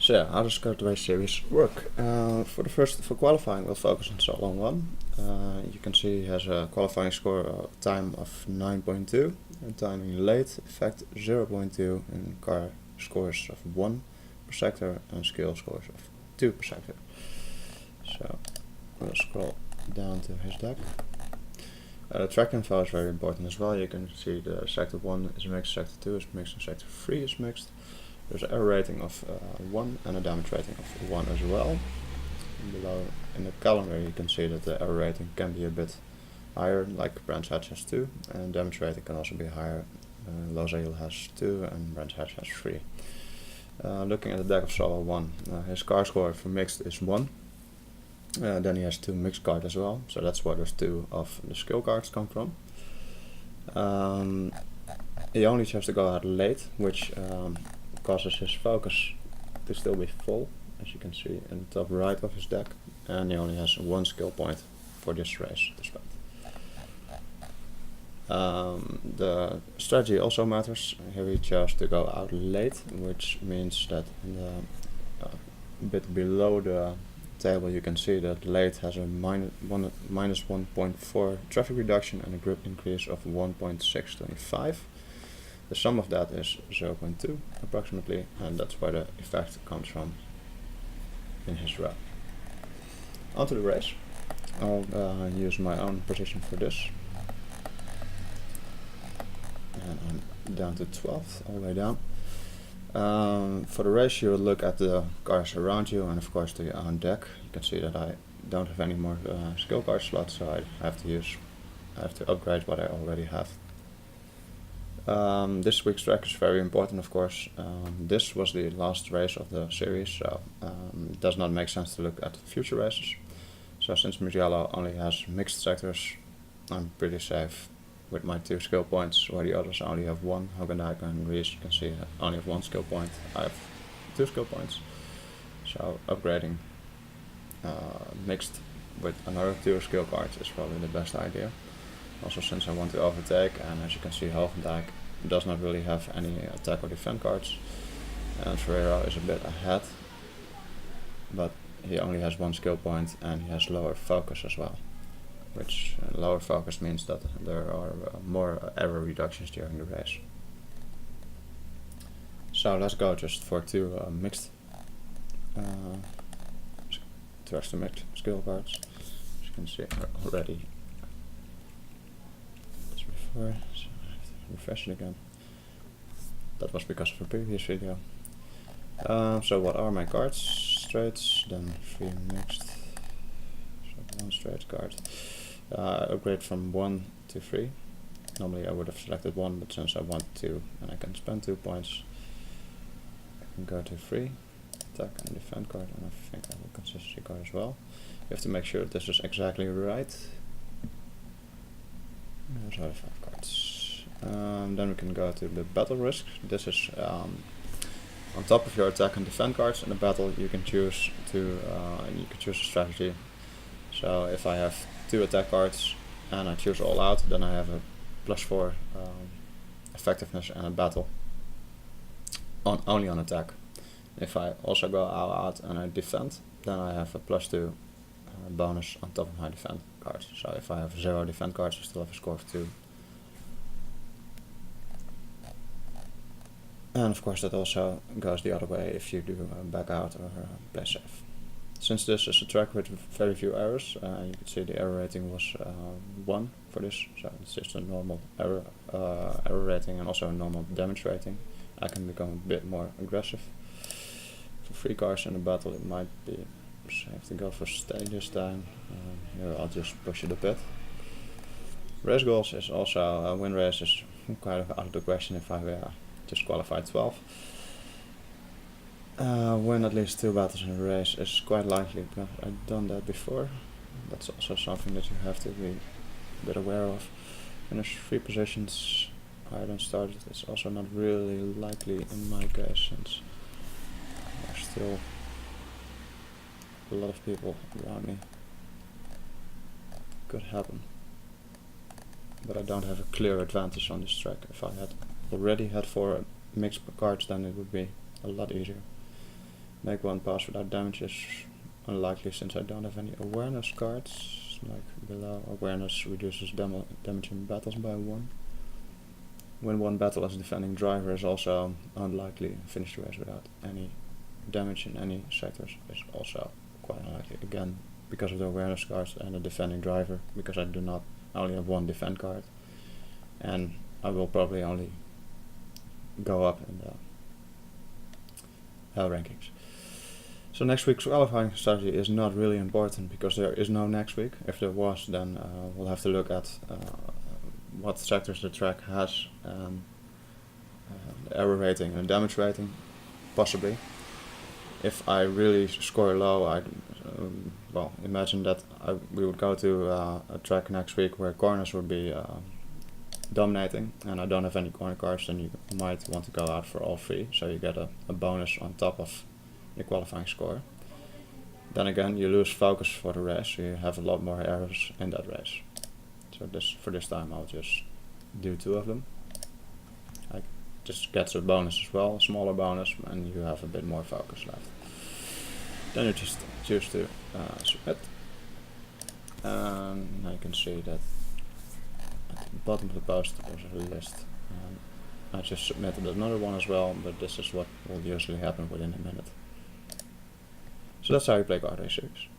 So yeah, how does Kart Race Series work? For qualifying, we'll focus on Solo 1. You can see he has a qualifying score time of 9.2, and timing late, effect 0.2, and car scores of 1 per sector, and skill scores of 2 per sector. So we'll scroll down to his deck. The track info is very important as well. You can see the sector 1 is mixed, sector 2 is mixed, and sector 3 is mixed. There's an error rating of 1 and a damage rating of 1 as well. And below in the calendar you can see that the error rating can be a bit higher, like Brands Hatch has 2, and damage rating can also be higher. Lozail has 2 and Brands Hatch has 3. Looking at the deck of Solo 1, his car score for mixed is 1. Then he has 2 mixed cards as well, so that's where those 2 of the skill cards come from. He only chose to go out late, which causes his focus to still be full, as you can see in the top right of his deck, and he only has 1 skill point for this race to spend. The strategy also matters. Here he chose to go out late, which means that in the bit below the table you can see that late has a minus 1.4 traffic reduction and a grip increase of 1.625. The sum of that is 0.2 approximately, and that's where the effect comes from in his row. Onto the race. I'll use my own position for this. And I'm down to 12th, all the way down. For the race you will look at the cars around you and of course to your own deck. You can see that I don't have any more skill card slots, so I have to upgrade what I already have. This week's track is very important, of course. This was the last race of the series, so it does not make sense to look at future races. So since Mugello only has mixed sectors, I'm pretty safe with my 2 skill points, where the others only have 1. Hoogendijk and Rees, you can see, only have 1 skill point. I have 2 skill points. So upgrading mixed with another 2 skill cards is probably the best idea. Also, since I want to overtake, and as you can see, Hoogendijk does not really have any attack or defend cards, and Ferrero is a bit ahead, but he only has 1 skill point and he has lower focus as well, which lower focus means that there are more error reductions during the race. So let's go just for 2 mixed skill cards. As you can see already before, so I have to refresh it again. That was because of a previous video. So what are my cards? Straights, then 3 mixed, so 1 straight card. Upgrade from 1 to 3. Normally I would have selected 1, but since I want 2 and I can spend 2 points, I can go to 3, attack and defend card, and I think I have a consistency card as well. You have to make sure that this is exactly right. Those are the 5 cards. Then we can go to the battle risk. This is on top of your attack and defend cards. In the battle you can choose a strategy. So if I have 2 attack cards and I choose all out, then I have a +4 effectiveness and a battle only on attack. If I also go all out and I defend, then I have a +2 bonus on top of my defend cards. So if I have 0 defend cards, I still have a score of 2. And of course that also goes the other way if you do back out or play safe. Since this is a track with very few errors, you can see the error rating was 1 for this, so it's just a normal error rating and also a normal damage rating. I can become a bit more aggressive. For 3 cars in a battle it might be safe to go for stay this time. Here I'll just push it a bit. Race goals is also a win race is kind of out of the question if I just qualify 12. Win at least 2 battles in a race is quite likely because I've done that before. That's also something that you have to be a bit aware of. Finish 3 positions higher than started is also not really likely in my case, since there's still a lot of people around me. Could happen. But I don't have a clear advantage on this track. If I had already had 4 mixed cards, then it would be a lot easier. Make one pass without damage is unlikely since I don't have any awareness cards. Like below, awareness reduces damage in battles by 1. Win one battle as defending driver is also unlikely. Finish the race without any damage in any sectors is also quite unlikely. Again, because of the awareness cards and the defending driver, because I do not only have one defend card, and I will probably only go up in the rankings. So next week's qualifying strategy is not really important because there is no next week. If there was, then we'll have to look at what sectors the track has, the error rating and damage rating, possibly. If I really score low, well, imagine that we would go to a track next week where corners would be dominating, and I don't have any corner cards, then you might want to go out for all 3, so you get a bonus on top of your qualifying score. Then again, you lose focus for the race, so you have a lot more errors in that race. So for this time I'll just do 2 of them. I just get a bonus as well, a smaller bonus, and you have a bit more focus left. Then you just choose to submit. Now you can see that at the bottom of the post there's a list. I just submitted another one as well, but this is what will usually happen within a minute. So that's how you play Car Race Series.